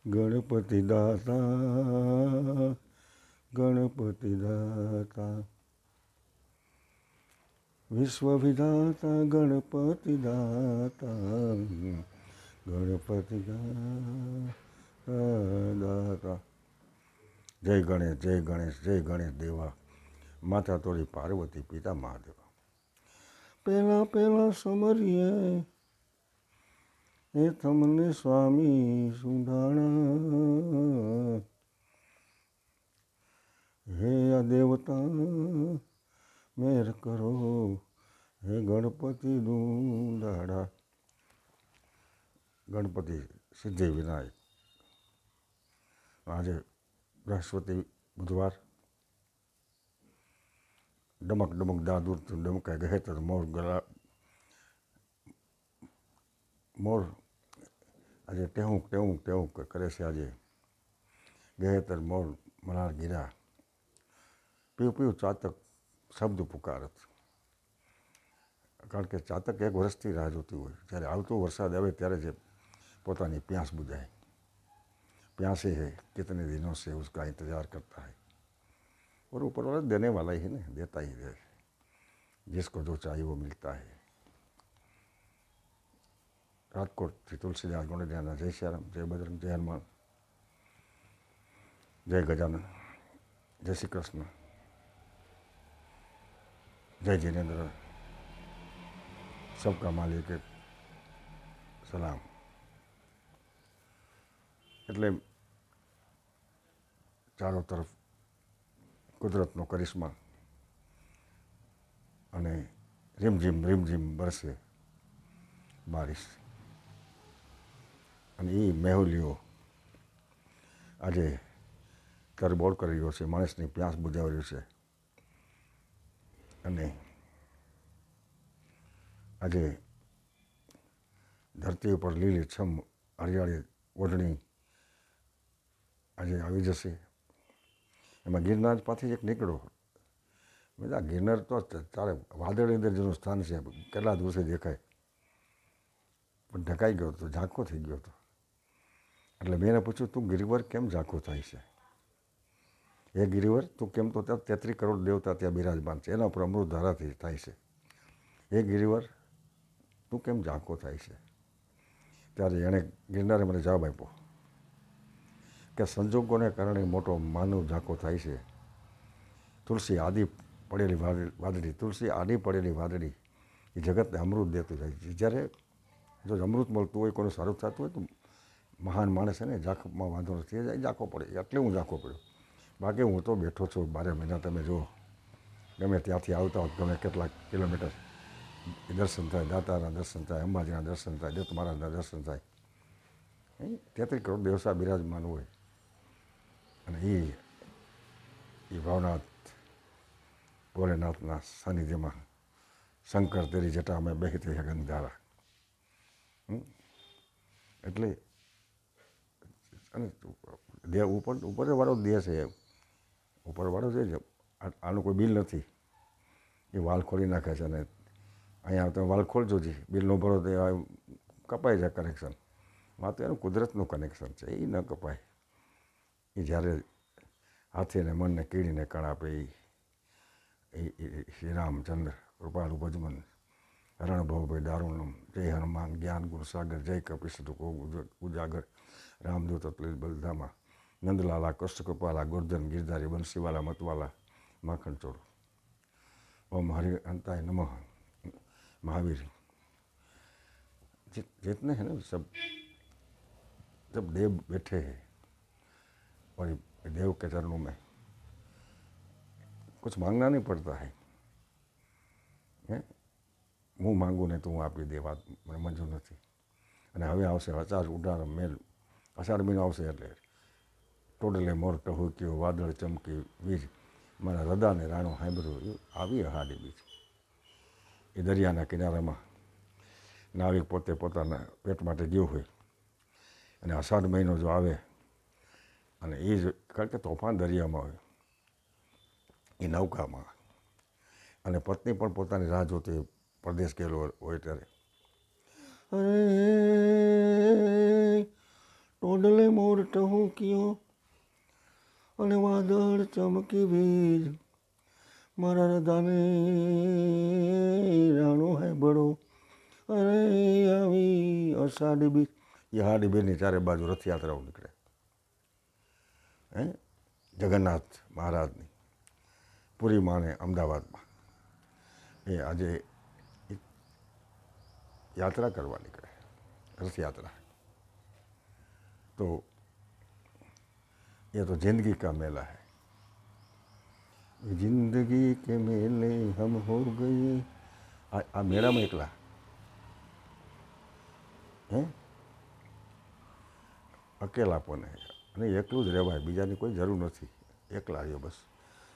ગણપતિ દાતા ગણપતિ દાતા વિશ્વ વિધાતા ગણપતિ દાતા ગણપતિ દાતા. જય ગણેશ જય ગણેશ જય ગણેશ દેવા. માતા તોડી પાર્વતી પિતા મહાદેવા. પેલા પેલા સમરીએ એ તમને સ્વામી સુધાણા. હે આ દેવતા મેર કરો હે ગણપતિ દુંદાડા. ગણપતિ સિદ્ધિ વિનાયક. આજે બૃહસ્પતિ બુધવાર. ડમક ડમક દાદુર ડમકાય ગહે તો મોર ગળા મોર આજે ટેહુંક ટેહુંક ટેહુંક કરે છે. આજે ગહેતર મોર મનાર ગીરા પીવું પીવું ચાતક શબ્દ પુકારત. કારણ કે ચાતક એક વર્ષથી રાહ જોતી હોય. જ્યારે આવતો વરસાદ આવે ત્યારે જ પોતાની પ્યાસ બુझाए. प्यासे है कितने दिनों से उसका इंतज़ार करता है और ऊपर वाला देने वाला ही ना देता ही है. जिसको जो चाहिए वो मिलता है. રાજકોટથી તુલસીદાસ ગોંડલિયાના જય શ્યારામ જય બજરંગ જય હનુમાન જય ગજાનન જય શ્રી કૃષ્ણ જય જિનેન્દ્ર. સબકા માલિક સલામ. એટલે ચારો તરફ કુદરતનો કરિશ્મા અને રીમઝીમ બરસે બારિશ. અને એ મેહુલીઓ આજે તરબોળ કરી રહ્યો છે. માણસની પ્યાસ બુઝાવી રહ્યો છે. અને આજે ધરતી ઉપર લીલીછમ હરિયાળી ઓઢણી આજે આવી જશે. એમાં ગિરનાર પાછી એક નીકળો. બધા ગિરનાર તો તારે વાદળની અંદર જેનું સ્થાન છે. કેટલા દિવસે દેખાય પણ ઢકાઈ ગયો હતો, ઝાંખો થઈ ગયો હતો. એટલે મેં એને પૂછ્યું તું ગિરિવર કેમ ઝાંખો થાય છે? એ ગિરિવર તું કેમ તો ત્યાં 33 કરોડ દેવતા ત્યાં બિરાજમાન છે. એના ઉપર અમૃત ધારાથી થાય છે. એ ગિરિવર તું કેમ ઝાંખો થાય છે? ત્યારે એણે ગિરનારે મને જવાબ આપ્યો કે સંજોગોને કારણે મોટો માનવ ઝાંખો થાય છે. તુલસી આદિ પડેલી વાદળી તુલસી આડી પડેલી વાદળી એ જગતને અમૃત દેતું જાય છે. જ્યારે જો અમૃત મળતું હોય કોઈને સારું થતું હોય તો મહાન માણસ છે ને ઝાંખમાં વાંધો નથી. એ ઝાંખો પડે એટલે હું ઝાંખો પડ્યો. બાકી હું તો બેઠો છું 12 મહિના. તમે જુઓ ગમે ત્યાંથી આવતા હોત ગમે કેટલાક કિલોમીટર દર્શન થાય. દાતાના દર્શન થાય, અંબાજીના દર્શન થાય, દત્ત મહારાજના દર્શન થાય. 33 કરોડ દેવતા બિરાજમાન હોય અને એ ભાવનાથ ભોલેનાથના સાનિધ્યમાં શંકર તેરી જટામાં બહેતી હે ગંગાધારા. એટલે અને દેહ ઉપરવાળો દેહ છે. ઉપરવાળો છે આનું કોઈ બિલ નથી. એ વાલ ખોલી નાખે છે. અને અહીંયા તમે વાલ ખોલજો જી બિલ ન ભરો તો કપાઈ જાય કનેક્શન. માં તો એનું કુદરતનું કનેક્શન છે. એ ન કપાય. એ જ્યારે હાથી અને મનને કીડીને કણ આપે એ શ્રી રામચંદ્ર કૃપાળુ ભજમન રણભવભાઈ દારૂણમ જય હનુમાન જ્ઞાન ગુણ સાગર જય કપિસતુ કો ઉજાગર રામદૂત અતુલિત બલધામા નંદલાલા કૃષ્ણ કૃપાલા ગોર્ધન ગિરધારી બંસીવાલા मतवाला माखन चोर ओम हरि अंताय नमः महावीर. जितने हैं ना सब जब देव बैठे हैं और देव के चरणों में कुछ मांगना नहीं पड़ता है. હું માંગુ ને તો હું આપી દે વાત મને મંજૂર નથી. અને હવે આવશે અચાર ઉડાર મેલ. અષાઢ મહિનો આવશે એટલે ટોડલે મોર ટહુક્યો વાદળ ચમકી વીજ મારા હૃદયને રાણો સાંભળ્યું આવી હાડી બીજ. એ દરિયાના કિનારામાં નાવિક પોતે પોતાના પેટ માટે ગયો હોય અને અષાઢ મહિનો જો આવે અને એ જ કારણ કે તોફાન દરિયામાં હોય એ નૌકામાં અને પત્ની પણ પોતાની રાહ જોતી પરદેશ ગયેલો હોય ત્યારે ટોડલે મોર ટહુક્યો અને વાદળ ચમકી વીજ, મારા રધાને રાણો હે બડો, અરે આવી અષાઢી બીજ. એ હાડી બેની ચારે બાજુ રથયાત્રાઓ નીકળે, હે જગન્નાથ મહારાજની પુરીમાં અને અમદાવાદમાં. એ આજે યાત્રા કરવા નીકળે, રથયાત્રા. તો ये तो जिंदगी का मेला है, जिंदगी के मेले हम हो गए. આ મેળામાં એકલા, હે અકેલાપન હે, અને એકલું જ રહેવાય, બીજાની કોઈ જરૂર નથી. એકલા રહ્યો બસ,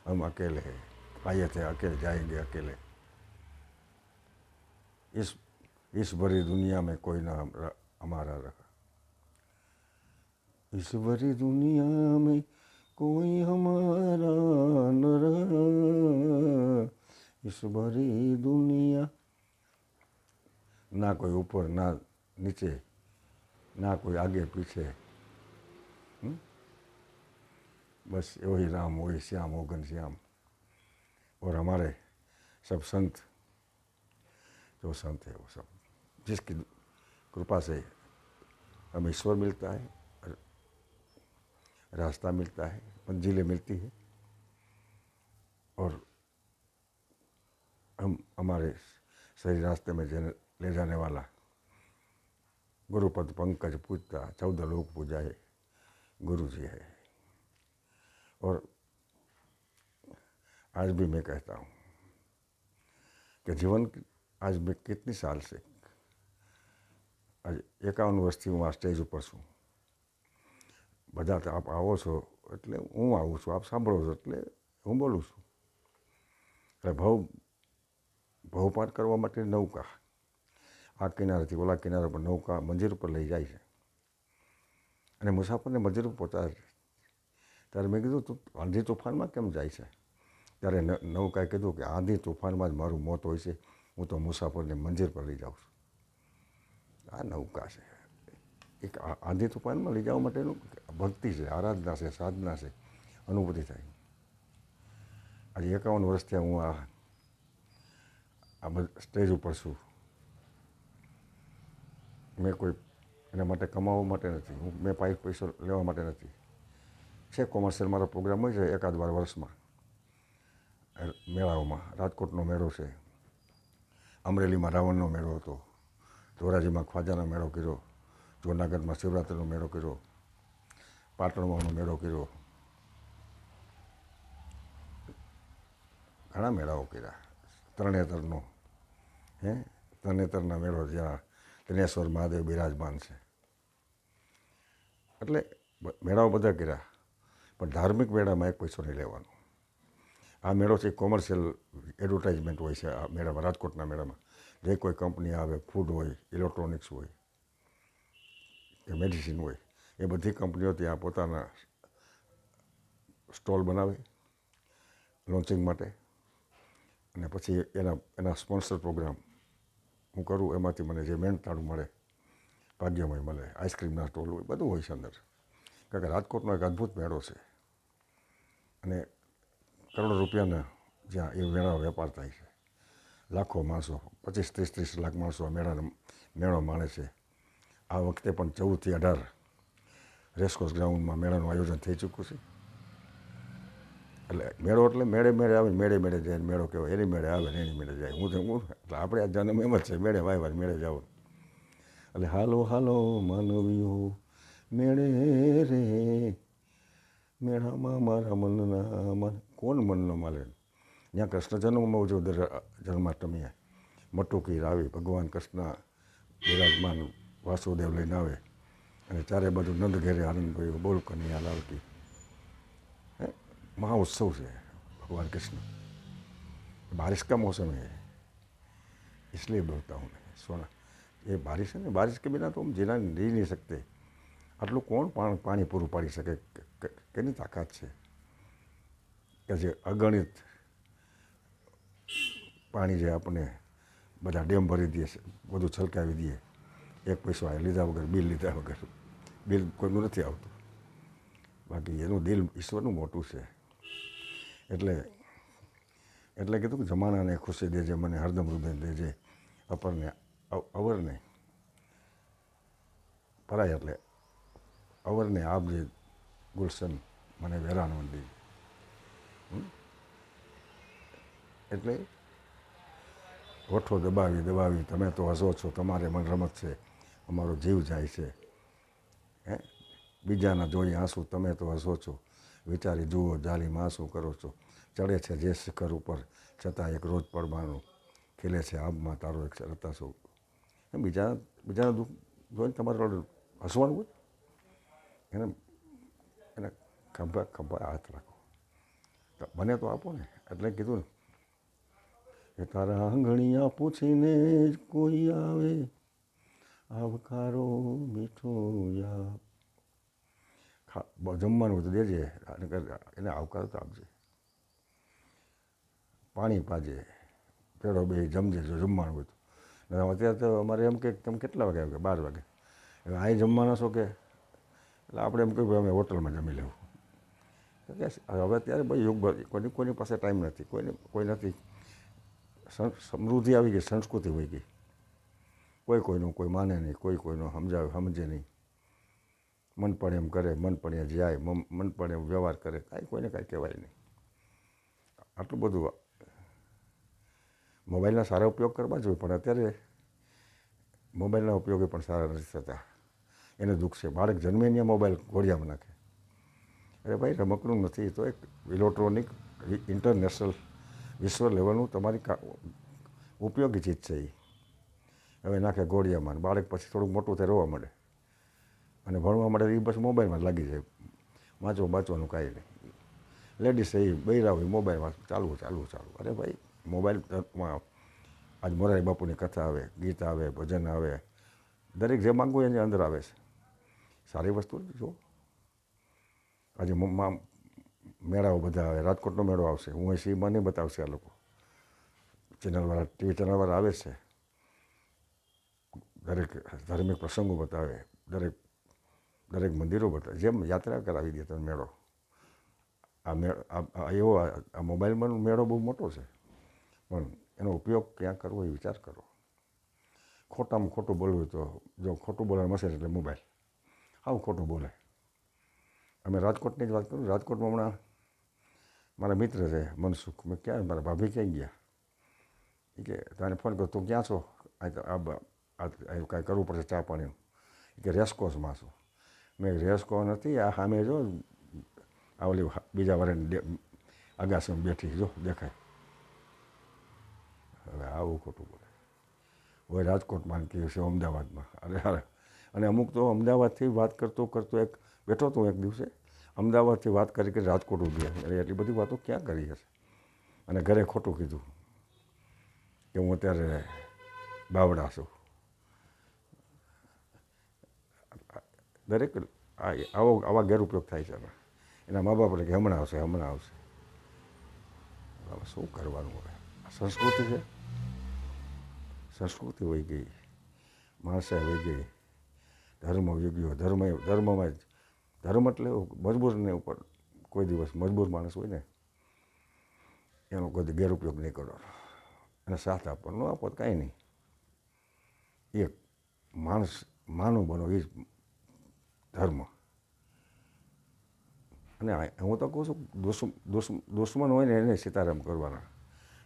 હમ અકેલે હે, आए थे अकेले जाएंगे अकेले. इस भरी दुनिया में कोई ना हमारा रहा, इस भरी दुनिया में कोई हमारा न रहा, इस भरी दुनिया. ना कोई ऊपर ना नीचे, ना कोई आगे पीछे, बस वही राम वही श्याम वो घनश्याम. और हमारे सब संत, जो संत है वो सब, जिसकी कृपा से हमें ईश्वर मिलता है, रास्ता मिलता है, मंजिलें मिलती है, और हम हमारे सही रास्ते में ले जाने वाला गुरुपद पंकज पूजता 14 लोग पूजाए गुरु जी है. और आज भी मैं कहता हूँ कि जीवन आज मैं कितनी साल से, आज 51 વર્ષથી હું આ સ્ટેજ ઉપર છું. બધા તો આપ આવો છો એટલે હું આવું છું, આપ સાંભળો છો એટલે હું બોલું છું. એટલે ભવપાર કરવા માટે નૌકા આ કિનારેથી ઓલા કિનારા પર નૌકા મંજિર ઉપર લઈ જાય છે, અને મુસાફરને મંજિર ઉપર પહોંચાડે. ત્યારે મેં કીધું તું આંધી તોફાનમાં કેમ જાય છે? ત્યારે નૌકાએ કીધું કે આંધી તોફાનમાં જ મારું મોત હોય છે, હું તો મુસાફરને મંજિર પર લઈ જાઉં છું. આ નૌકા છે, એક આંધી તોફાનમાં લઈ જવા માટેનું ભક્તિ છે, આરાધના છે, સાધના છે, અનુભૂતિ થાય. આજે 51 વર્ષથી હું આ સ્ટેજ ઉપર છું. મેં કોઈ એના માટે કમાવા માટે નથી, મેં પૈસો લેવા માટે નથી. છે કોમર્શિયલ મારો પ્રોગ્રામ હોય છે એકાદ વાર વર્ષમાં મેળાઓમાં. રાજકોટનો મેળો છે, અમરેલીમાં રાવણનો મેળો હતો, ધોરાજીમાં ખ્વાજાનો મેળો કર્યો, જૂનાગઢમાં શિવરાત્રિનો મેળો કર્યો, પાટણમાંનો મેળો કર્યો, ઘણા મેળાઓ કર્યા. તરણેતરનો, તરણેતરના મેળો જ્યાં દિનેશ્વર મહાદેવ બિરાજમાન છે. એટલે મેળાઓ બધા કર્યા, પણ ધાર્મિક મેળામાં એક પૈસો નહીં લેવાનો. આ મેળો છે કોમર્શિયલ એડવર્ટાઇઝમેન્ટ હોય છે આ મેળામાં. રાજકોટના મેળામાં જે કોઈ કંપની આવે, ફૂડ હોય, ઇલેક્ટ્રોનિક્સ હોય કે મેડિસિન હોય, એ બધી કંપનીઓ ત્યાં પોતાના સ્ટોલ બનાવે લોન્ચિંગ માટે, અને પછી એના સ્પોન્સર પ્રોગ્રામ હું કરું. એમાંથી મને જે મહેનતાણું મળે, ભાગ્યમય મળે, આઈસ્ક્રીમના સ્ટોલ હોય, બધું હોય છે અંદર. કારણ કે રાજકોટનો એક અદ્ભુત મેળો છે, અને કરોડો રૂપિયાના જ્યાં એ મેળાનો વેપાર થાય છે. લાખો માણસો, 25-30 લાખ માણસો આ મેળો માણે છે. આ વખતે પણ 14 થી 18 રેસકોર્સ ગ્રાઉન્ડમાં મેળાનું આયોજન થઈ ચૂક્યું છે. એટલે મેળો એટલે મેળે આવે, મેળે જાય, મેળો કહેવાય. એની મેળે આવે ને એની મેળે જાય. હું એટલે આપણે આ જન્મ એમ જ છે, મેળે વાય મેળે જાવ. એટલે હાલો હાલો માનવીઓ મેળે રે, મેળામાં મારા મનના મન. કોણ મન ન માલે? ત્યાં કૃષ્ણ જન્મમાં ઉજવો જન્માષ્ટમીએ. મટુકી આવી, ભગવાન કૃષ્ણ બિરાજમાન વાસુદેવ લઈને આવે, અને ચારે બાજુ નંદ ઘેરે આનંદ ભર્યો, બોલ કનૈયા લાલ કી. महाउत्सव से भगवान कृष्ण. बारिश का मौसम है, इसलिए बोलता हूँ मैं सोना. ये बारिश है ना, बारिश के बिना तो हम जीना जी नहीं सकते. આટલું કોણ પાણી પૂરું પાડી શકે? કેની તાકાત છે કે જે અગણિત પાણી જે આપણે બધા ડેમ ભરી દઈએ, બધું છલકાવી દઈએ, એક પૈસો લીધા વગર, બિલ લીધા વગર. બિલ કોઈનું નથી આવતું. બાકી એનું દિલ ઈશ્વરનું મોટું છે. એટલે કીધું કે જમાનાને ખુશી દેજે, મને હરદમ હૃદય દેજે, અપરને અવરને પરાય એટલે અવરને આપજે ગુલશન, મને વેરાનો દેજે. એટલે ઓઠો દબાવી તમે તો હસો છો, તમારે મન રમત છે, અમારો જીવ જાય છે. બીજાના જોઈ આંસુ, તમે તો હસો છો, વિચારી જુઓ જાલીમાં આંસુ કરો છો. ચડે છે જે શિખર ઉપર, છતાં એક રોજ પડવાનું, ખીલે છે આબમાં તારો એક રતાસો. બીજાના દુઃખ જોઈને તમારે હસવાનું હોય, એને ખભા હાથ રાખો, બને તો આપો ને. એટલે કીધું ને કે તારા આંગળીਆਂ પૂછીને જ કોઈ આવે, આવકારો મીઠો યા. જમવાનું તો દેજે, એને આવકાર તો આપજે, પાણી પાજે, પેડો બે જમજે જો જમવાનું હોય તો. અત્યારે તો અમારે એમ કે તમે કેટલા વાગે આવ્યો, કે 12 વાગે. હવે અહીં જમવાના છો કે, એટલે આપણે એમ કહ્યું અમે હોટલમાં જમી લેવું. હવે ત્યારે ભાઈ યુગ, કોઈની પાસે ટાઈમ નથી, કોઈ નથી. સમૃદ્ધિ આવી ગઈ, સંસ્કૃતિ વહી ગઈ. કોઈનું કોઈ માને નહીં, કોઈનો સમજે નહીં. મન પડે એમ કરે, મન પડે જાય, મન પડે એમ વ્યવહાર કરે, કાંઈ કોઈને કાંઈ કહેવાય નહીં. આટલું બધું મોબાઈલના સારા ઉપયોગ કરવા જોઈએ, પણ અત્યારે મોબાઈલના ઉપયોગે પણ સારા નથી થતા. એને દુઃખ છે. બાળક જન્મે ત્યાં મોબાઈલ ઘોડિયામાં નાખે. અરે ભાઈ રમકડું નથી, તો એક ઇલેક્ટ્રોનિક ઇન્ટરનેશનલ વિશ્વ લેવલનું તમારી ઉપયોગી ચીજ છે એ. હવે નાખે ઘોડિયામાં, બાળક પછી થોડુંક મોટું થાય રોવા મળે અને ભણવા માટે એ બસ મોબાઈલમાં જ લાગી જાય. વાંચવાનું કાંઈ નહીં. લેડીઝ એ બૈરા હોય મોબાઈલમાં ચાલવું. અરે ભાઈ મોબાઈલમાં આજ મોરારી બાપુની કથા આવે, ગીત આવે, ભજન આવે, દરેક જે માંગવું એની અંદર આવે છે. સારી વસ્તુ જો. આજે મેળાઓ બધા આવે, રાજકોટનો મેળો આવશે, હું એ સીમાં નહીં બતાવશે આ લોકો ચેનલવાળા, ટીવી ચેનલવાળા આવે છે. દરેક ધાર્મિક પ્રસંગો બતાવે, દરેક મંદિરો બતાવે, જેમ યાત્રા કરાવી દે તમે મેળો. આ મોબાઈલમાં મેળો બહુ મોટો છે, પણ એનો ઉપયોગ ક્યાં કરવો એ વિચાર કરો. ખોટામાં ખોટું બોલવું તો જો ખોટું બોલવાનું મશે એટલે મોબાઈલ આવું ખોટું બોલે. અમે રાજકોટની જ વાત કરું. રાજકોટમાં હમણાં મારા મિત્ર છે મનસુખ, મેં ક્યાં મારા ભાભી ક્યાં ગયા, એ કે તને ફોન કર્યો, તું ક્યાં છો? કાંઈ કરવું પડશે ચા પાણીનું. કે રેસકોર્સમાં છું. મેં રેસકો નથી, આ સામે જો આ ઓલી બીજા વારે અગાસીમાં બેઠી જો દેખાય. હવે આવું ખોટું બોલે હોય. રાજકોટમાં કહ્યું છે અમદાવાદમાં. અરે અને અમુક તો અમદાવાદથી વાત કરતો એક બેઠો હતો એક દિવસે, અમદાવાદથી વાત કરી રાજકોટ ઉભી. એટલે એટલી બધી વાતો ક્યાં કરી હશે. અને ઘરે ખોટું કીધું કે હું અત્યારે બાવડા છું. દરેક આવા ગેરઉપયોગ થાય છે. એના મા બાપ કે હમણાં આવશે. હવે શું કરવાનું હવે? સંસ્કૃતિ છે, સંસ્કૃતિ વહી ગઈ, માણસાઈ વહી ગઈ, ધર્મ વહી ગયો. ધર્મ એટલે મજબૂરને ઉપર કોઈ દિવસ મજબૂર માણસ હોય ને એનો કોઈ ગેરઉપયોગ નહીં કરવાનો, એને સાથ આપો, ન આપો તો કાંઈ નહીં. એક માનું બનો એ જ ધર્મ. અને હું તો કહું છું દુશ્મન હોય ને એને સીતારામ કરવાના,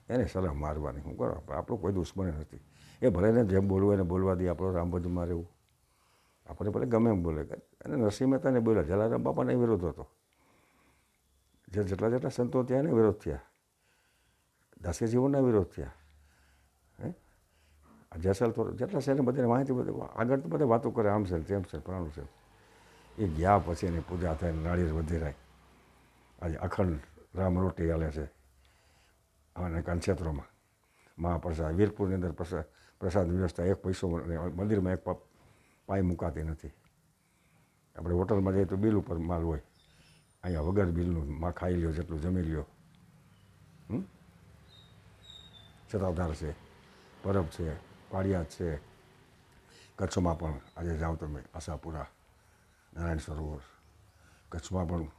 એને સલામ મારવાની. શું કરો, આપણું કોઈ દુશ્મન નથી. એ ભલે ને જેમ બોલવું એને બોલવા દે, આપણો રામ ભજનમાં રહેવું. આપણે ભલે ગમે એમ બોલે. અને નરસિંહ મહેતાને બોલ્યા, જલારામ બાપાને વિરોધ હતો. જેટલા સંતો ત્યાં એને વિરોધ થયા, દાસી જીવનના વિરોધ થયા. જેસલ તો જેટલા છે ને બધાને માહિતી બધી આગળ તો બધા વાતો કરે, આમ છે તેમ છે ફલાણું છે. એ ગયા પછી એની પૂજા થાય, નાળિયેર વધેરાય. આજે અખંડ રામ રોટી હાલે છે અને ક્ષેત્રોમાં મહાપ્રસાદ. વીરપુરની અંદર પ્રસાદ વ્યવસ્થા, એક પૈસો મંદિરમાં એક પાય મુકાતી નથી. આપણે હોટલમાં જઈએ તો બિલ ઉપર માલ હોય, અહીંયા વગર બિલનું માં ખાઈ લ્યો, જેટલું જમી લ્યો. સતાધાર છે, પરબ છે, પાળિયાદ છે. કચ્છમાં પણ આજે જાઓ તમે આશાપુરા, નારાયણ સરોવર, કચ્છમાં પણ.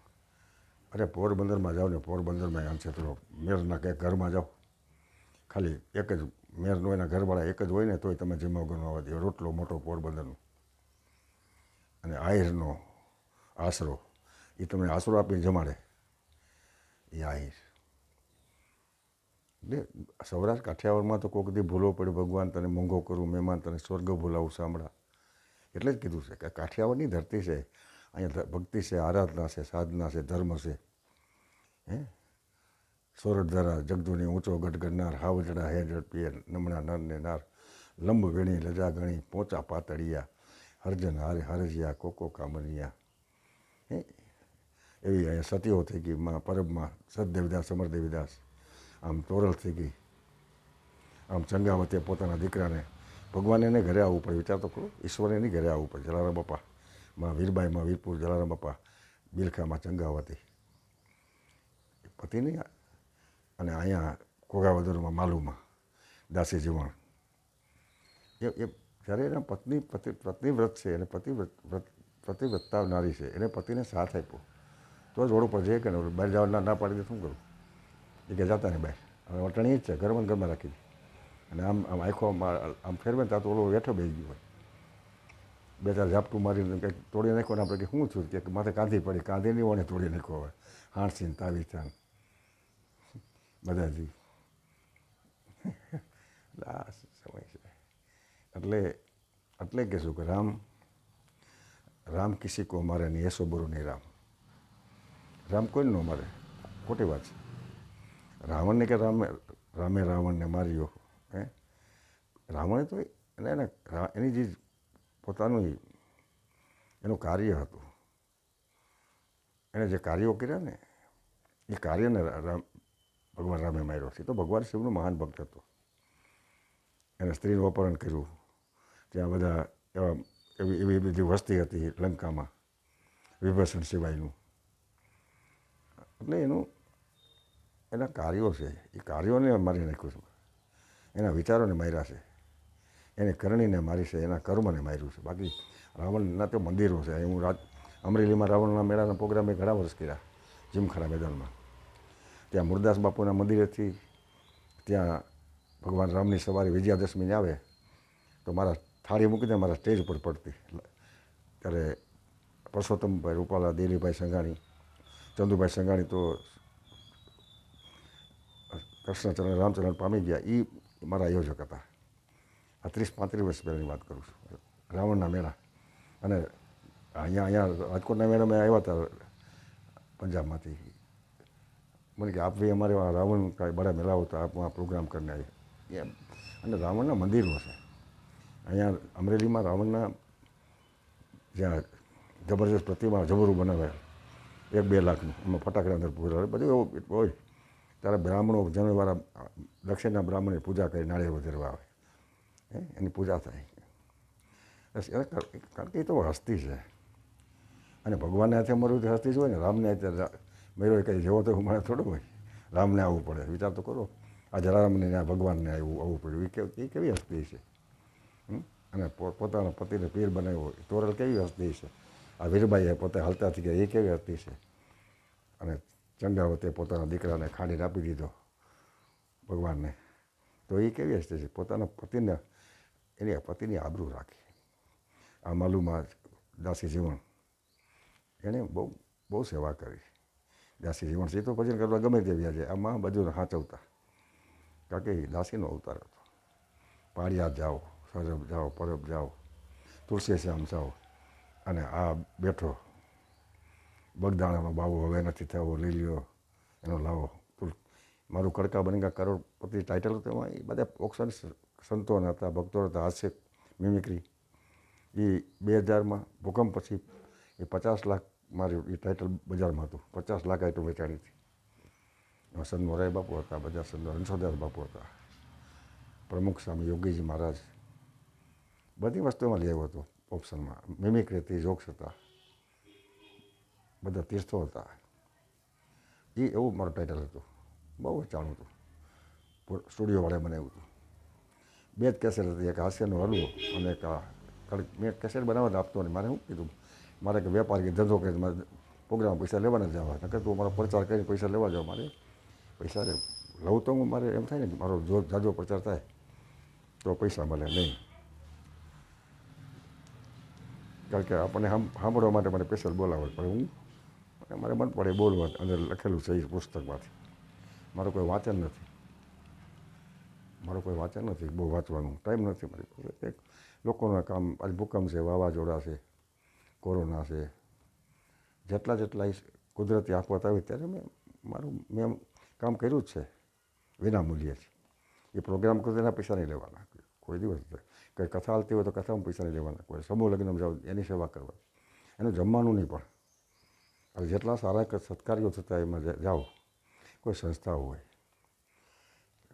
અરે પોરબંદરમાં જાઓ ને, પોરબંદરમાં આમ છે તો મેરના કંઈક ઘરમાં જાઓ, ખાલી એક જ મેરનો એના ઘરવાળા એક જ હોય ને તોય તમે જમવા વગરનો આવવા દે. રોટલો મોટો પોરબંદરનો. અને આહિરનો આશરો, એ તમને આશરો આપીને જમાડે, એ આહિર. એટલે સૌરાષ્ટ્ર કાઠિયાવાડમાં તો કોઈક દી ભૂલો પડે ભગવાન તને મોંઘો કરું, મહેમાન તને સ્વર્ગ ભૂલાવું સાંભળા. એટલે જ કીધું છે કે કાઠિયાવાડની ધરતી છે, અહીંયા ભક્તિ છે, આરાધના છે, સાધના છે, ધર્મ છે. હે સોરઠધરા જગદુની ઊંચો ગઢ ગણનાર, હાવજડા હે ઝડપીએ નમણા નરને નાર, લંબ ગણી લજા ગણી પોચા પાતળિયા, હરજન હારે હરજિયા કોકો કામનિયા. હે એવી અહીંયા સતીઓ થઈ ગઈ માં પરબમાં, સતદેવદાસ અમરદેવીદાસ. આમ તોરલ થઈ ગઈ. આમ ચંગાવતે પોતાના દીકરાને, ભગવાન એને ઘરે આવવું પડે, વિચાર તો કરો, ઈશ્વર એની ઘરે આવવું પડે. જલારામ બાપા, માં વીરબાઈમાં વીરપુર જલારામ બાપા, બિલખામાં ચંગાવતી પતિની. અને અહીંયા કોગાવદરમાં માલુમાં દાસી જીવણ. એ જ્યારે એના પત્ની વ્રત છે અને પતિવ્રતા નારી છે, એને પતિને સાથ આપ્યો તો જ રોડ ઉપર જઈએ કે બહાર જવા ના પાડી દે શું કરું. એ કે જતા નહીં બહાર, હવે વટણી જ છે, ઘરમાં ઘરમાં રાખી દે. અને આમ આમ આખો આમ ફેરવે ત્યાં તો ઓલો વેઠો બેસી ગયો હોય, બે ચાર ઝાપટું મારીને કંઈક તોડી નાખ્યો ને આપણે કે શું છું કે માથે કાંધી પડી, કાંધી નહીં વણે તોડી નાખ્યો. હવે હાણસીને તાવી ચાન બધાથી. આ સમય છે. એટલે કહેશું કે રામ કિસી કો મારે નહીં, એસો બરો નહીં રામ. રામ કોઈને ન મારે, ખોટી વાત છે. રાવણને કે રામે રાવણને માર્યો. હે રાવણે તો એની જે પોતાનું એનું કાર્ય હતું, એણે જે કાર્યો કર્યા ને એ કાર્યને ભગવાન રામે માર્યો છે. તો ભગવાન શિવનો મહાન ભક્ત હતો. એને સ્ત્રીનું અપહરણ કર્યું. ત્યાં બધા એવી બધી વસ્તી હતી લંકામાં, વિભીષણ સિવાયનું. એટલે એના કાર્યો છે, એ કાર્યોને મારી નાખ્યું છે. એના વિચારોને માર્યા છે, એને કરણીને મારી છે, એના કર્મને માર્યું છે. બાકી રાવણના તો મંદિરો છે. હું અમરેલીમાં રાવણના મેળાના પ્રોગ્રામે ઘણા વર્ષ કર્યા, જીમખાના મેદાનમાં. ત્યાં મુરદાસ બાપુના મંદિરેથી ત્યાં ભગવાન રામની સવારે વિજયાદશમીને આવે તો મારા થાળી મૂકીને મારા સ્ટેજ ઉપર પડતી. ત્યારે પરસોત્તમભાઈ રૂપાલા, દિલીપભાઈ સંઘાણી, ચંદુભાઈ સંઘાણી તો કૃષ્ણચરણ રામચરણ પામી ગયા, એ મારા આયોજક હતા. આ 30-35 વર્ષ પહેલાંની વાત કરું છું, રાવણના મેળા. અને અહીંયા રાજકોટના મેળામાં આવ્યા હતા પંજાબમાંથી. મને કે આપ ભાઈ અમારે રાવણ કાંઈ બડા મેળા હોતા, આપ વहाँ પ્રોગ્રામ કરને આવીએ એમ. અને રાવણના મંદિરો છે અહીંયા અમરેલીમાં. રાવણના જ્યાં જબરજસ્ત પ્રતિમા જબરું બનાવ્યા 1-2 લાખનું, એમાં ફટાકડા અંદર પૂરા બધું એવું હોય. ત્યારે બ્રાહ્મણો જનવાળા દક્ષિણના બ્રાહ્મણની પૂજા કરી નાળિયેર વધેરવા આવે, એની પૂજા થાય. કારણ કે એ તો હસ્તી છે. અને ભગવાનને હાથે મરવું તો હસ્તી જ હોય ને. રામને હાથે મેળો કંઈ જેવો તો મારે થોડું હોય, રામને આવવું પડે. વિચાર તો કરો, આ જલારામને આ ભગવાનને આવવું પડ્યું, એ કેવી હસ્તી છે. અને પોતાના પતિને પીર બનાવ્યો, તોરલ કેવી હસ્તી છે. આ વીરબાઈએ પોતે હાલતા થઈ ગયા, એ કેવી હસ્તી છે. અને ચંગાવતે પોતાના દીકરાને ખાંડીને આપી દીધો ભગવાનને, તો એ કેવી હસ્તી છે. પોતાના પતિને, એની પતિની આબરૂ રાખી. આ માલુમાં દાસી જીવણ, એણે બહુ સેવા કરી. દાસી જીવણ છે તો ભજન કરવા ગમે તે વ્યાજે, આમાં બધું સાચવતા. કારણ કે એ દાસીનો અવતાર હતો. પાળિયાદ જાઓ, સરબ જાઓ, પરબ જાઓ, તુલસી શ્યામ જાઓ. અને આ બેઠો બગદાણાનો બાવો હવે નથી થવો, લઈ લ્યો એનો લાવો. મારું કડકા બનેગા કરોડપતિ ટાઇટલ હતું. એમાં એ બધા ઓક્શન સંતો હતા, ભક્તો હતા, હાસ્ય મિમિક્રી. એ 2000માં ભૂકંપ પછી એ 50 લાખ મારી એ ટાઇટલ બજારમાં હતું. 50 લાખ આઈટમ વેચાણી હતી. એમાં સંત મોરારી બાપુ હતા, બધા સંતો, રણછોડદાસ બાપુ હતા, પ્રમુખ સ્વામી યોગીજી મહારાજ, બધી વસ્તુમાં લઈ આવ્યો હતો ઓપ્શનમાં. મિમિક્રી હતી, જોક્સ હતા, બધા તીર્થો હતા. એ એવું મારું ટાઇટલ હતું. બહુ વેચાણું હતું. સ્ટુડિયોવાળાએ બનાવ્યું હતું. 2 જ કેસેટ હતી, એક હાસ્યનો હલવો અને એક મેં કેસેટ બનાવવા આપતો નહીં. મારે શું કીધું મારે કે વેપાર કે ધંધો કરીને મારે પ્રોગ્રામ પૈસા લેવાના જ જવા, નકર તું મારો પ્રચાર કરીને પૈસા લેવા જાવ, મારે પૈસા લઉં તો હું, મારે એમ થાય ને કે મારો જો જાજો પ્રચાર થાય તો પૈસા મળે નહીં. કારણ કે આપણને સાંભળવા માટે મને સ્પેશિયલ બોલાવે, પણ મારે મન પડે બોલવા, અંદર લખેલું છે એ પુસ્તકમાંથી. મારું કોઈ વાંચન નથી, બહુ વાંચવાનું ટાઈમ નથી મારી પાસે. લોકોના કામ, આજે ભૂકંપ છે, વાવાઝોડા છે, કોરોના છે, જેટલા કુદરતી આફત આવી ત્યારે મેં કામ કર્યું જ છે વિના મૂલ્યે જ. એ પ્રોગ્રામ કરતો એના પૈસા નહીં લેવાના કોઈ દિવસ. કંઈ કથા ચાલતી હોય તો કથામાં પૈસા નહીં લેવાના, કોઈ સમૂહ લગ્નમાં જાઓ એની સેવા કરવા, એનું જમવાનું નહીં. પણ હવે જેટલા સારા સત્કાર્યો થતા એમાં જાઓ, કોઈ સંસ્થાઓ હોય,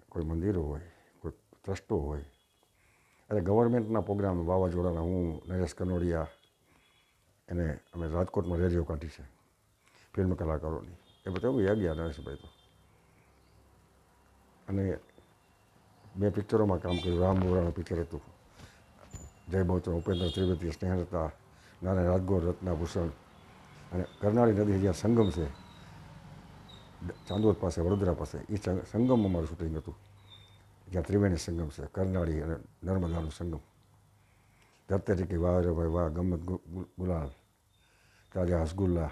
કોઈ મંદિરો હોય, કોઈ ટ્રસ્ટો હોય, એટલે ગવર્મેન્ટના પ્રોગ્રામ, વાવાઝોડાના, હું નરેશ કનોડિયા, એને અમે રાજકોટમાં રેડિયો કાઢી છે ફિલ્મ કલાકારોની, એ બધા હું ગયા નરેશભાઈ તો. અને મેં પિક્ચરોમાં કામ કર્યું. રામ બોરાનું પિક્ચર હતું, જય બહુચર, ઉપેન્દ્ર ત્રિવેદી, સ્નેહલતા, નારાયણ રાજગોર, રત્નાભૂષણ, અને કરનાળી નદી જ્યાં સંગમ છે ચાંદોદ પાસે, વડોદરા પાસે, એ સંગમમાં મારું શૂટિંગ હતું. જ્યાં ત્રિવેણી સંગમ છે, કરનાળી અને નર્મદાનું સંગમ. ધરતરી કે વાહ રે ભાઈ વાહ, ગમત ગુલાલ, તાજા હસગુલ્લા,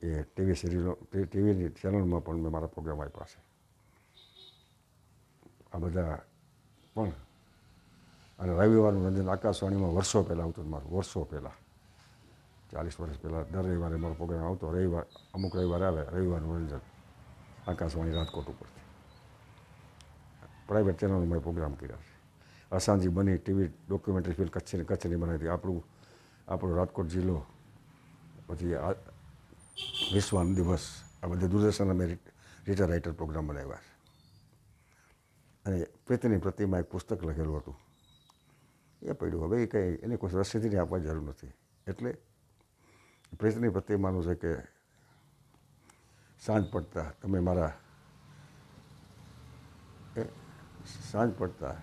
એ ટીવી સિરિયલો, ટીવીની ચેનલમાં પણ મેં મારા પ્રોગ્રામ આપ્યા છે. આ બધા પણ. અને રવિવારનું રંજન આકાશવાણીમાં વર્ષો પહેલાં આવતું મારું, વર્ષો પહેલાં, 40 વર્ષ પહેલાં દર રવિવારે મારો પ્રોગ્રામ આવતો. અમુક રવિવાર આવે, રવિવારનું રંજન આકાશવાણી રાજકોટ ઉપરથી. પ્રાઇવેટ ચેનલમાં મેં પ્રોગ્રામ કર્યા છે. અસાંજી બની ટીવી ડોક્યુમેન્ટરી ફિલ્મ કચ્છની બનાવી હતી. આપણો રાજકોટ જિલ્લો, પછી વિશ્વ દિવસ, આ બધે દૂરદર્શનના મેં રીટર રાઇટર પ્રોગ્રામ બનાવ્યા છે. અને પ્રીતિની પ્રતિમા એક પુસ્તક લખેલું હતું, એ પડ્યું. હવે એ કંઈ એને કોઈ રસીદીની આપવા જરૂર નથી. એટલે પ્રીતિની પ્રતિમાનું છે કે સાંજ પડતા તમે સાંજ પડતા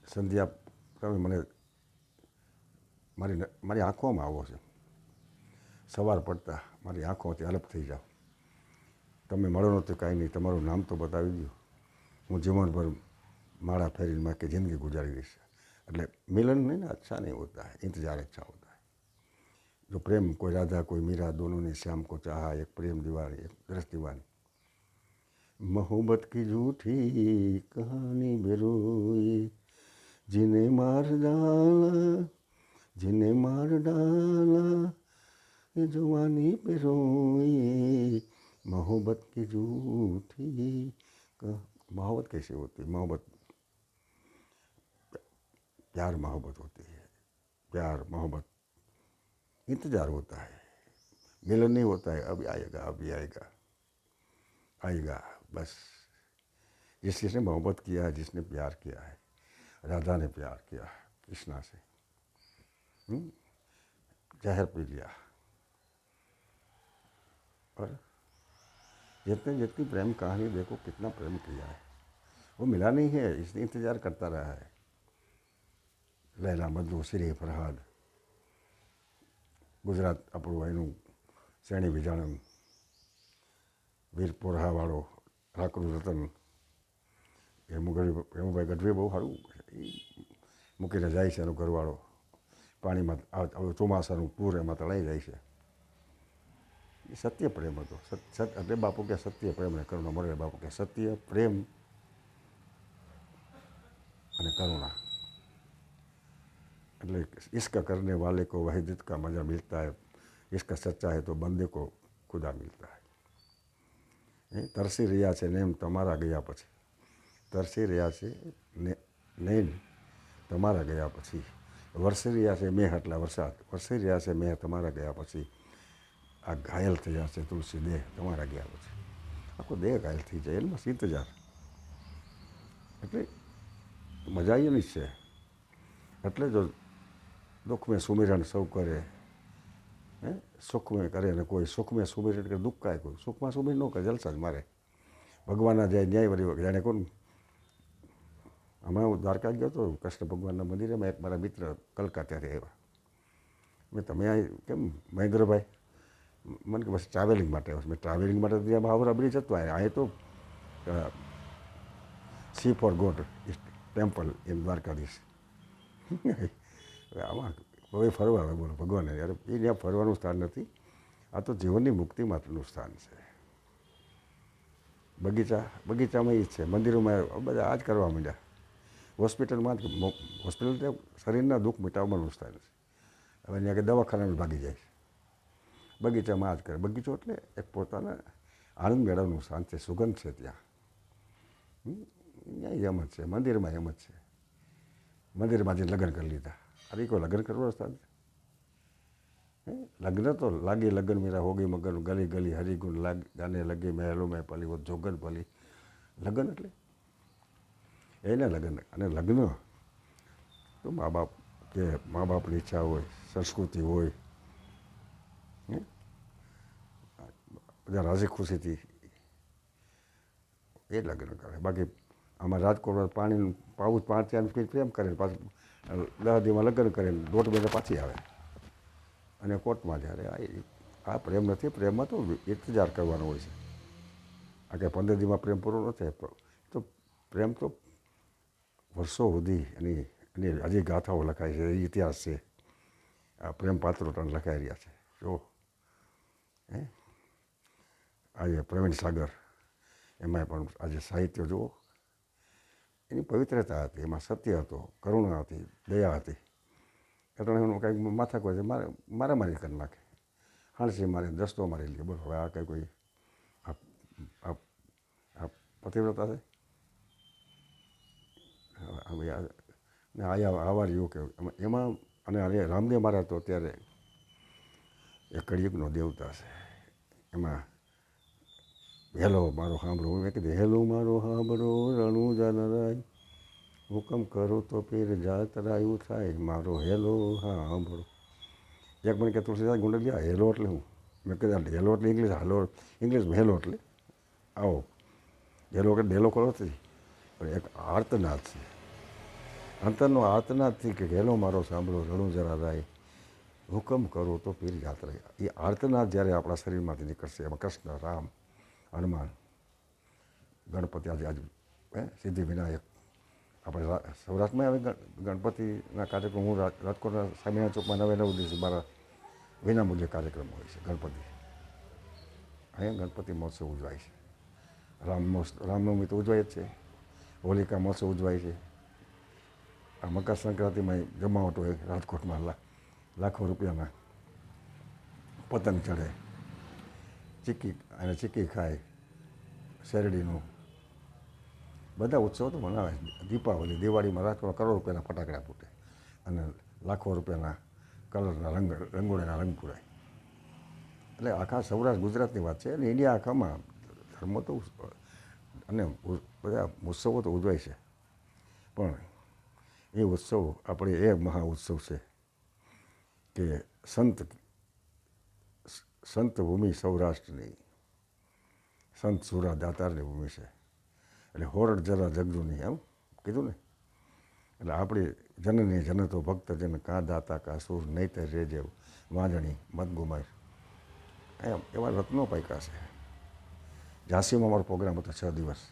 સંધ્યા તમે મને મારી આંખોમાં આવો છો. સવાર પડતા મારી આંખોથી અલગ થઈ જાઓ. તમે મળો નથી કાંઈ નહીં, તમારું નામ તો બતાવી દો, હું જીવનભર માળા ફેરીને માં કે જિંદગી ગુજારી દઈશ. એટલે મિलन नहीं ना अच्छा नहीं होता है, इंतजार अच्छा होता है. जो प्रेम, कोई राधा कोई मीरा, दोनों ने श्याम को चाहा, एक प्रेम दीवानी, एक दरस दीवानी. मोहब्बत की झूठी कहानी बेरोई, जिन्हें मार डाला ये जवानी पे रोई. मोहब्बत की झूठी मोहब्बत कैसी होती, मोहब्बत प्यार मोहब्बत होती है. प्यार मोहब्बत इंतज़ार होता है, मिलन नहीं होता है. अभी आएगा बस. जिसने मोहब्बत किया है, जिसने प्यार किया है, राधा ने प्यार किया कृष्णा से, जहर पी लिया. और जितनी प्रेम कहानी देखो, कितना प्रेम किया है, वो मिला नहीं है, इसने इंतज़ार करता रहा है. लैला मजनू, श्री फरहाद, गुजरात આપણું એનું શેણી વિજાણન, વીર પોરહાવાળો, રાકડું રતન, એ હેમુભાઈ ગઢવી બહુ સારું એ મૂકીને જાય છે. એનો ઘરવાળો પાણીમાં ચોમાસાનું પૂર એમાં તળાઈ જાય છે. એ સત્ય પ્રેમ હતો. એટલે બાપુ કે સત્ય પ્રેમ અને કરુણા. મોરારી બાપુ કે સત્ય પ્રેમ અને કરુણા. એટલે इश्क करने वाले को वहीदत का मज़ा मिलता है, इसका सच्चा है तो बंदे को खुदा मिलता है. તરસી રહ્યા છે નેમ તમારા ગયા પછી, તરસી રહ્યા છે નેમ તમારા ગયા પછી, વરસી રહ્યા છે મેં એટલા વરસાદ, વરસી રહ્યા છે મેં તમારા ગયા પછી, આ ઘાયલ થયા છે તુલસી દેહ તમારા ગયા પછી. આખો દેહ ઘાયલ થઈ જાય, એમાં ઇંતજાર. એટલે મજા એની જ છે. એટલે જો દુઃખ મેં સુમિરણ સૌ કરે, સુખ મેં કરે ને કોઈ, સુખ મેં સુમિરણ કરે, દુઃખ કાંઈ કોઈ, સુખમાં સુમિર ન કરે, જલસા જ મારે. ભગવાનના જાય ન્યાય વળી જાણે કોણ. હમણાં હું દ્વારકા ગયો હતો કૃષ્ણ ભગવાનના મંદિરે, એક મારા મિત્ર કલકત્તાથી આવ્યા. મેં તમે આ કેમ મહેન્દ્રભાઈ મને કે બસ ટ્રાવેલિંગ માટે આવ્યો મેં ટ્રાવેલિંગ માટે ત્યાં બાવરા બ્રિજ હતો અહીં તો see for god temple in Dwarkadhish આમાં કોઈ ફરવા આવે બોલો ભગવાન યાર એ ત્યાં ફરવાનું સ્થાન નથી, આ તો જીવનની મુક્તિ માટેનું સ્થાન છે. બગીચામાં એ જ છે, મંદિરોમાં બધા આ જ કરવા માંડ્યા. હોસ્પિટલમાં હોસ્પિટલ શરીરના દુઃખ મિટાવવાનું સ્થાન છે. હવે ત્યાં કે દવાખાનામાં ભાગી જાય છે, બગીચામાં આ જ કરે. બગીચો એટલે એક પોતાના આનંદ મેળવવાનું સ્થાન છે, સુગંધ છે ત્યાં. ત્યાં એમ જ છે, મંદિરમાં એમ જ છે. મંદિરમાં જઈને લગ્ન કરી લીધા, અરે કોઈ લગ્ન કરવાનું સ્થાન છે? લગ્ન તો લાગે લગ્ન મેરા હોગી મગન ગલી ગલી હરિગુણ ગાને લગે મહેલો મેં પલી વો જોગન પલી. લગ્ન એટલે એને લગ્ન. અને લગ્ન તો મા બાપની ઈચ્છા હોય, સંસ્કૃતિ હોય, બધા રાજી ખુશીથી એ લગ્ન કરે. બાકી આમાં રાજકોટમાં પાણીનું પાવું 5-4 પ્રેમ કરે, પાછું 10 દીમાં લગ્ન કરે, 1.5 મહિના પાછી આવે અને કોર્ટમાં જ્યારે આ પ્રેમ નથી. પ્રેમમાં તો ઇંતજાર કરવાનો હોય છે. આ કે 15 દીમાં પ્રેમ પૂરો ન થાય. તો પ્રેમ તો વર્ષો સુધી એની હજી ગાથાઓ લખાય છે, ઇતિહાસ છે. આ પ્રેમ પાત્રો પણ લખાઈ રહ્યા છે. જો આજે પ્રવીણ સાગર, એમાં પણ આજે સાહિત્ય જુઓ, એની પવિત્રતા હતી, એમાં સત્ય હતો, કરુણા હતી, દયા હતી. એટલે એનું કંઈક માથા કોઈ મારામારી કરી નાખે, હાણસી મારી દસ્તો મારી લે. બોલો હવે આ કંઈ કોઈ આ પતિવ્રતા છે? આવા રહ્યું કે એમાં. અને રામદેવ મહારાજ તો અત્યારે એ કળિયુગનો દેવતા છે. એમાં હેલો મારો સાંભળો, મેં કીધું હેલો મારો સાંભળો રણુજા નરાય, હુકમ કરું તો પીર જાતરાયું થાય, મારો હેલો સાંભળો. એક મને કે તુલસીદાસ ગુંડલિયા હેલો એટલે હું? મેં કીધું હેલો એટલે ઇંગ્લિશમાં હેલો એટલે આવો. હેલો કે ડેલો કરો નથી, પણ એક આર્તનાદ છે, અંતરનો આર્તનાદથી કે હેલો મારો સાંભળો રણુજા રાય, હુકમ કરો તો પીર જાતરાય. એ આર્તનાદ જ્યારે આપણા શરીરમાંથી નીકળશે, એમાં કૃષ્ણ, રામ, હનુમાન, ગણપતિ, આજે સિદ્ધિ વિનાયક. આપણે સૌરાષ્ટ્રમાં હવે ગણપતિના કાર્યક્રમ, હું રાજકોટના સ્વામિનારાયણ ચોકમાં 9 દિવસે મારા વિનામૂલ્ય કાર્યક્રમ હોય છે ગણપતિ. અહીંયા ગણપતિ મહોત્સવ ઉજવાય છે. રામનવમી તો ઉજવાય જ છે, હોલિકા મહોત્સવ ઉજવાય છે. આ મકર સંક્રાંતિમાં જમાવટ હોય રાજકોટમાં, લાખો રૂપિયાના પતંગ ચડે, ચીક્કી ખાય, શેરડીનું, બધા ઉત્સવો તો મનાવે. દીપાવલી, દિવાળીમાં રાજકોટમાં કરોડ રૂપિયાના ફટાકડા ફૂટે અને લાખો રૂપિયાના કલરના રંગોળીના રંગ પૂરાય. એટલે આખા સૌરાષ્ટ્ર ગુજરાતની વાત છે, અને ઇન્ડિયા આખામાં ધર્મો તો અને બધા ઉત્સવો તો ઉજવાય છે. પણ એ ઉત્સવ આપણે એ મહા ઉત્સવ છે કે સંત ભૂમિ સૌરાષ્ટ્રની, સંત સુરા દાતારની ભૂમિ છે. એટલે હોરડ જરા જગજુની, એમ કીધું ને. એટલે આપણી જનની જનતો ભક્તજન કા દાતા કા સુર નહીં તે રેજે વાંજણી મત ગુમાય, એમ એવા રત્નો પાક્યા છે. ઝાંસીમાં અમારો પ્રોગ્રામ હતો 6 દિવસ,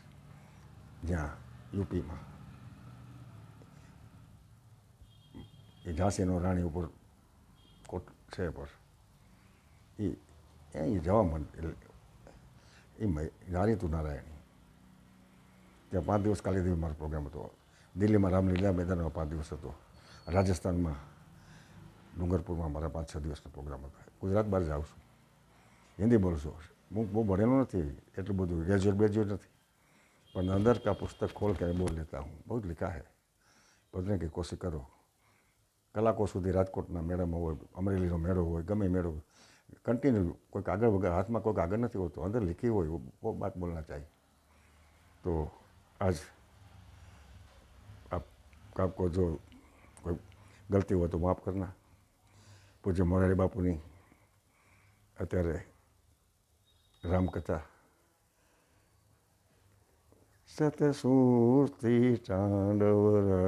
જ્યાં યુપીમાં એ ઝાંસીનો રાણી ઉપર કોટ છે પર એ જવા માંડ એ જાણીતું નારાયણી. ત્યાં 5 દિવસ કાલી દેવી મારો પ્રોગ્રામ હતો. દિલ્હીમાં રામલીલા મેદાનમાં 5 દિવસ હતો. રાજસ્થાનમાં ડુંગરપુરમાં મારા 5-6 દિવસનો પ્રોગ્રામ હતો. ગુજરાત બહાર જાઉં છું, હિન્દી બોલું છું. હું બહુ ભણેલો નથી, એટલું બધું ગ્રેજ્યુએટ નથી, પણ अंदर का पुस्तक खोल कर बोल लेता हूँ. બહુ જ लिखा है, બોલने की कोशिश કરો. કલાકો સુધી રાજકોટના મેળામાં હોય, અમરેલીનો મેળો હોય, ગમે મેળો હોય, કન્ટિન્યુ કોઈક આગળ વગર હાથમાં કોઈક આગળ નથી હોતું, અંદર લીખી હોય वो बात बोलना चाहिए. तो आज आपको जो कोई गलती हो तो माफ़ करना. પૂજ્ય મોરારી બાપુની અત્યારે રામકથા, સતસૂર્તિ તાંડવ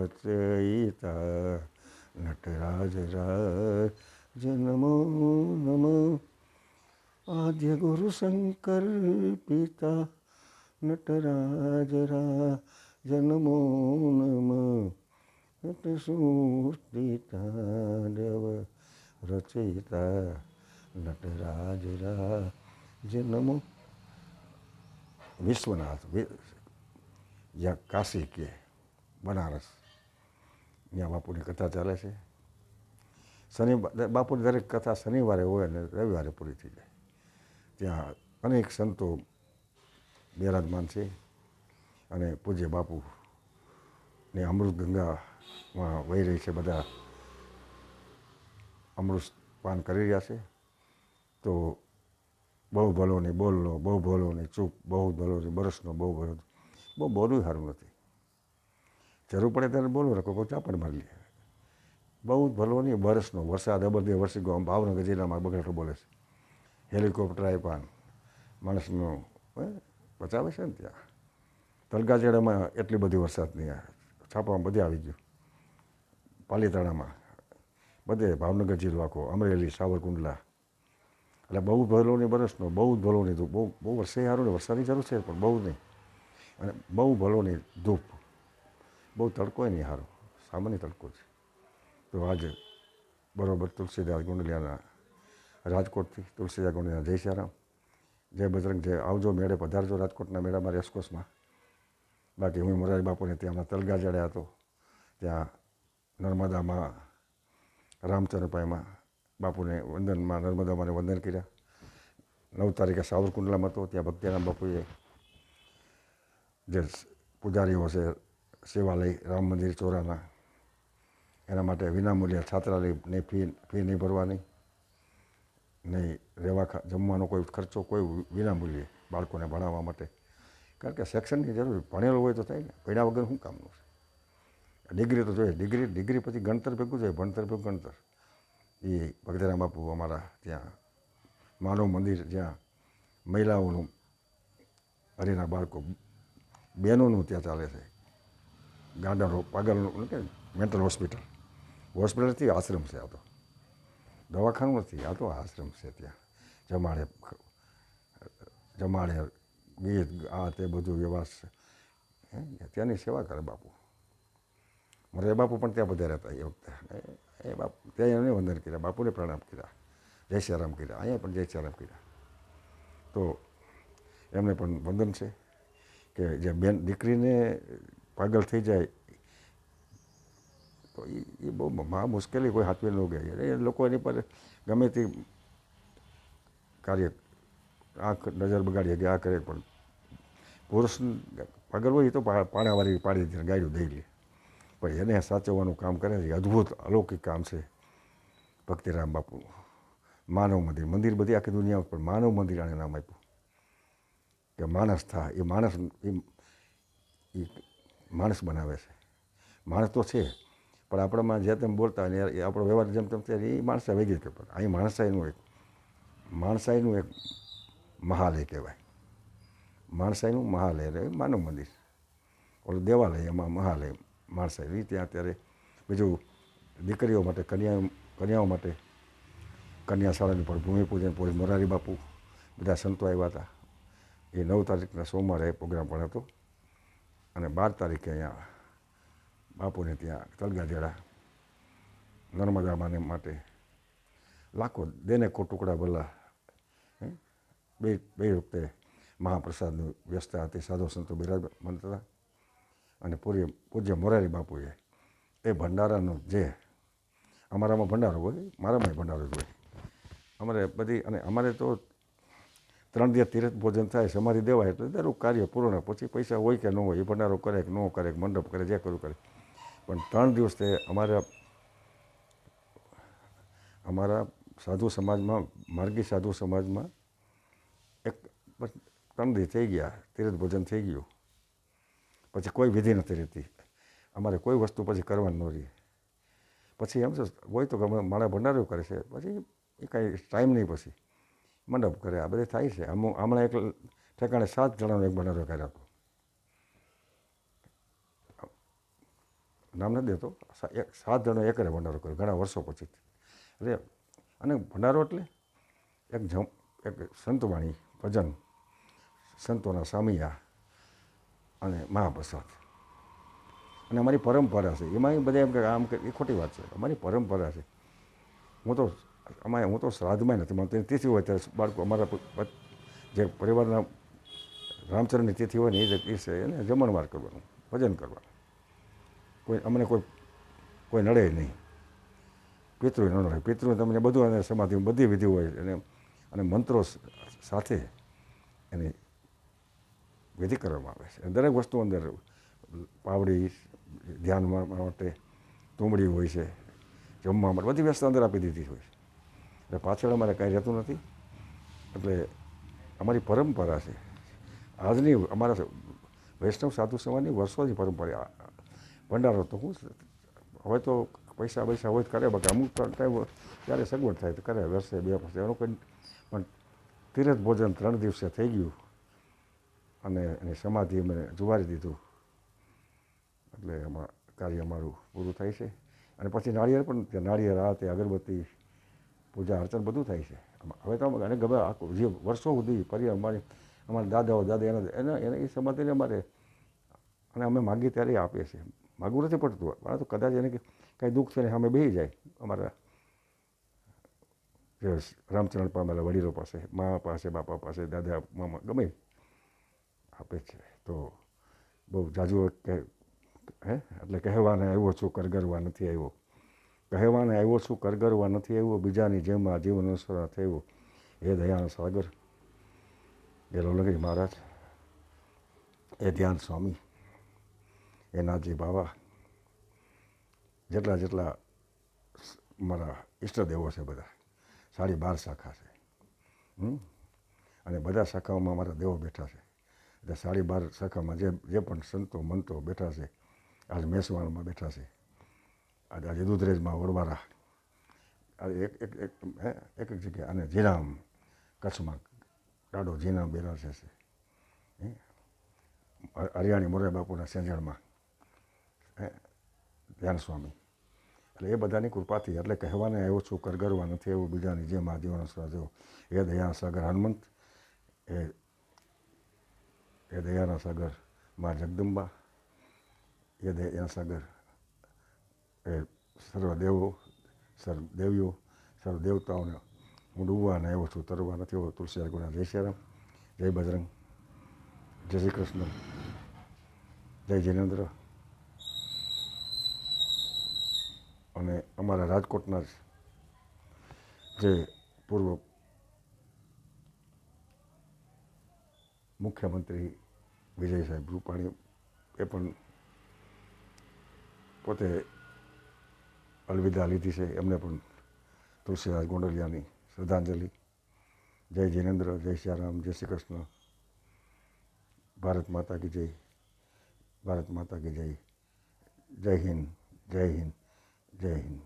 રચયિતા નટરાજ જનમો નમ આદ્ય ગુરુ શંકર પિતા નટરાજ જનમો નમ નટસૂતિતાડવ રચયિતા નટરાજ જનમો. વિશ્વનાથ જ્યાં કાશી કે બનારસ, ત્યાં બાપુની કથા ચાલે છે. બાપુની દરેક કથા શનિવારે હોય અને રવિવારે પૂરી થઈ જાય. ત્યાં અનેક સંતો બિરાજમાન છે અને પૂજ્ય બાપુને અમૃત ગંગામાં વહી રહી છે. બધા અમૃત પાન કરી રહ્યા છે. તો બહુ ભલો નહીં બોલનો, બહુ ભલો નહીં ચૂપ, બહુ ભલો નહીં બરસનો, બહુ ભલો બહુ બોલવું સારું નથી. જરૂર પડે ત્યારે બોલવું રાખો, કોઈ ચાપડ મારી લે. બહુ ભલો નહીં બરસનો, વરસાદ અબરદે વરસી ગયો. ભાવનગર જિલ્લામાં બગડાટો બોલે છે. હેલિકોપ્ટર આપ્યા માણસનો બચાવે છે ને ત્યાં. તલગાજેડામાં એટલી બધી વરસાદ નહીં આવે, છાપામાં બધે આવી ગયું. પાલીતાણામાં બધે, ભાવનગર જિલ્લો આખો, અમરેલી, સાવરકુંડલા. એટલે બહુ ભલો નહીં બરસનો, બહુ જ ભલો નહીં ધૂપ. બહુ વરસે સારું ને, વરસાદની જરૂર છે પણ બહુ નહીં. અને બહુ ભલો નહીં ધૂપ, બહુ તડકો નહીં સારો, સામાન્ય તડકો છે. તો આજે બરોબર તુલસીદાસ ગુંડલિયાના રાજકોટથી, તુલસીદાસ ગુંડલિયા જય સિયારામ, જય બજરંગ, જય આવજો. મેળે પધારજો રાજકોટના મેળામાં, રેસકોર્સમાં. બાકી હું મોરારી બાપુને ત્યાં તલગા ચડ્યા હતો, ત્યાં નર્મદામાં રામચંદ્રપાઈમાં બાપુને વંદનમાં, નર્મદામાંને વંદન કર્યા. 9 તારીખે સાવરકુંડલામાં હતો, ત્યાં ભક્તિરામ બાપુએ જે પૂજારીઓ છે સેવાલય રામ મંદિર ચોરાના, એના માટે વિનામૂલ્ય છાત્રાલયની ફી નહીં ભરવાની, નહીં રહેવા જમવાનો કોઈ ખર્ચો, કોઈ વિનામૂલ્યે બાળકોને ભણાવવા માટે. કારણ કે શિક્ષણની જરૂર, ભણેલો હોય તો થાય ને, ભણ્યા વગર શું કામનું છે. ડિગ્રી તો જોઈએ, ડિગ્રી પછી ગણતર ભેગું જોઈએ, ભણતર ભેગું ગણતર. એ ભક્તિરામ બાપુ અમારા ત્યાં માનવ મંદિર, જ્યાં મહિલાઓનું, હરિના બાળકો, બહેનોનું ત્યાં ચાલે છે. ગાંડા રોગ, પાગલનું કે મેન્ટલ હોસ્પિટલથી આશ્રમ છે. આ તો દવાખાનું નથી, આ તો આશ્રમ છે. ત્યાં જમાડે ગીત આ તે બધું વ્યવસ્થા, ત્યાંની સેવા કરે બાપુ. મારે બાપુ પણ ત્યાં બધા રહેતા એ વખતે. એ બાપુ ત્યાં એમને વંદન કર્યા, બાપુને પ્રણામ કર્યા, જય સિયારામ કર્યા, અહીંયા પણ જય સિયારામ કર્યા. તો એમને પણ વંદન છે કે જે દીકરીને પાગલ થઈ જાય તો એ બહુ મુશ્કેલી, કોઈ હાથવી ન ગઈ. એ લોકો એની પર ગમે તે કાર્ય, આંખ નજર બગાડીએ કે આ કરે, પણ પુરુષ પાગલ હોય એ તો પાણાવાળી પાડી દે, ગાયું દઈ લે. પણ એને સાચવવાનું કામ કરે છે. અદ્ભુત અલૌકિક કામ છે ભક્તિરામ બાપુનું. માનવ મંદિર બધી આખી દુનિયામાં, પણ માનવ મંદિર આને નામ આપ્યું કે માણસ થાય. એ માણસ બનાવે છે. માણસ તો છે પણ આપણામાં જે તેમ બોલતા ને એ આપણો વ્યવહાર જેમ તેમ છે, એ માણસાઈ વગી કે. પણ અહીં માણસાઈનું એક મહાલય કહેવાય. માણસાઈનું મહાલય એટલે માનવ મંદિર. ઓલું દેવાલય, એમાં મહાલય માણસાઈ. ત્યાં અત્યારે બીજું દીકરીઓ માટે, કન્યાઓ માટે કન્યા શાળાની પણ ભૂમિપૂજન, પૂજ્ય મોરારી બાપુ, બધા સંતો આવ્યા હતા. એ 9 તારીખના સોમવારે પ્રોગ્રામ પણ હતો. અને 12 તારીખે અહીંયા બાપુને ત્યાં તલગાજેડા નર્મદામાને માટે લાખો દેને કો ટુકડા ભલા, બે વખતે મહાપ્રસાદની વ્યવસ્થા હતી. સાધુ સંતો બિરાજમાન હતા. અને પૂજ્ય મોરારી બાપુએ એ ભંડારાનો, જે અમારામાં ભંડારો હોય, મારામાં ભંડારો જ હોય અમારે બધી. અને અમારે તો 3 દિવસ તીર્થ ભોજન થાય, સમાધિ દેવાય એટલે દરેક કાર્ય પૂર્ણ. પછી પૈસા હોય કે ન હોય, એ ભંડારો કરે કે ન કરે, મંડપ કરે, જે કરવું કરે. પણ 3 દિવસ તે અમારા સાધુ સમાજમાં, માર્ગી સાધુ સમાજમાં એક 3 દિવસ થઈ ગયા, તીર્થ ભોજન થઈ ગયું. પછી કોઈ વિધિ નથી રહેતી. અમારે કોઈ વસ્તુ પછી કરવાની ન રહી. પછી એમ છે હોય તો મારા ભંડારો કરે છે, પછી એ કાંઈ ટાઈમ નહીં, પછી મંડપ કરે, આ બધે થાય છે. હમણાં એક ઠેકાણે 7 જણાનો એક ભંડારો કર્યો હતો. નામ નથી દેતો. 7 જણો એકરે ભંડારો કર્યો, ઘણા વર્ષો પછી. એટલે અને ભંડારો એટલે એક સંતવાણી ભજન, સંતોના સામિયા અને મહાપ્રસાદ. અને અમારી પરંપરા છે એમાં બધા એમ કે આમ કે એ ખોટી વાત છે. અમારી પરંપરા છે. હું તો શ્રાદ્ધમાં નથી માનતો. તિથિ હોય ત્યારે બાળકો અમારા જે પરિવારના રામચરણની તિથિ હોય ને એ દિવસે એને જમણવાર કરવાનું, ભજન કરવાનું. અમને કોઈ નડે નહીં. પિતૃ ન નડે. પિતૃ તમને બધું અને સમાધિ બધી વિધિ હોય અને મંત્રો સાથે એની વિધિ કરવામાં આવે છે. દરેક વસ્તુ અંદર પાવડી ધ્યાન માટે, તુંબડી હોય છે, જમવા માટે બધી વ્યવસ્થા અંદર આપી દીધી હોય છે. એટલે પાછળ અમારે કાંઈ રહેતું નથી. એટલે અમારી પરંપરા છે. આજની અમારા વૈષ્ણવ સાધુ સમાજની વર્ષોની પરંપરા. ભંડારો તો હવે તો પૈસા હોય તો કરે, બાકી અમુક ટાઈમ ત્યારે સગવડ થાય તો કરે, વર્ષે 2 વર્ષે એનું કંઈ. પણ તીરથ ભોજન 3 દિવસે થઈ ગયું અને એની સમાધિ અમે જુવારી દીધું. એટલે એમાં કાર્ય અમારું પૂરું થાય છે. અને પછી નાળિયેર પણ, નાળિયેર આ તે અગરબત્તી પૂજા અર્ચન બધું થાય છે. હવે તો અને ગમે આખું જે વર્ષો સુધી અમારા દાદાઓ દાદા એના એ સમાધિને અમારે, અને અમે માગીએ ત્યારે આપીએ છીએ. માગવું નથી પડતું. પણ તો કદાચ એને કાંઈ દુઃખ થઈને સામે બેસી જાય અમારા જે રામચરણ પામેલા વડીલો પાસે, મા પાસે, બાપા પાસે, દાદા મામા ગમે આપે છે. તો બહુ જાજુ એટલે કહેવાને આવ્યો છું કરગરવા નથી આવ્યો. કહેવાને આવ્યો છું કરગરવા નથી આવ્યો, બીજાની જેમ આ જીવન અનુસરણ થયું. એ દયાનો સાગર, એ લોલગી મહારાજ, એ ધ્યાન સ્વામી, એ નાથજી બાવા, જેટલા મારા ઈષ્ટદેવો છે બધા 12.5 શાખા છે. અને બધા શાખાઓમાં મારા દેવો બેઠા છે. એટલે 12.5 શાખામાં જે પણ સંતો મંતો બેઠા છે. આજે મેસવાણમાં બેઠા છે, આજે દૂધરેજમાં વડવારા, એક જગ્યાએ, અને જીરામ કચ્છમાં ડાડો જીનામ બેરાશે છે. હરિયાણી મોરે બાપુના સેંજણમાં ધ્યાન સ્વામી. એટલે એ બધાની કૃપાથી, એટલે કહેવાને આવ્યો છું કરગરવા નથી એવું, બીજાની જેમ આ જીવન જેવો. એ દયા સાગર હનુમંત, એ દયાના સાગર મા જગદંબા, એ દયા સાગર એ સર્વદેવો, સર્વદેવીઓ, સર્વદેવતાઓને હું ડૂબવાને આવ્યો છું, તરવા નથી આવ્યો. તુલસીદાસ ગુણા. જય શ્રી રામ, જય બજરંગ, જય શ્રી કૃષ્ણ, જય જિનેન્દ્ર. અને અમારા રાજકોટના જે પૂર્વ મુખ્યમંત્રી વિજય સાહેબ રૂપાણી, એ પણ પોતે અલવિદા લીધી છે. એમને પણ તુલસીદાસ ગોંડલિયાની શ્રદ્ધાંજલિ. જય જિનેન્દ્ર, જય સિયારામ, જય શ્રી કૃષ્ણ. ભારત માતા કી જય, ભારત માતા કી જય. જય હિન્દ, જય હિન્દ, જય હિન્દ.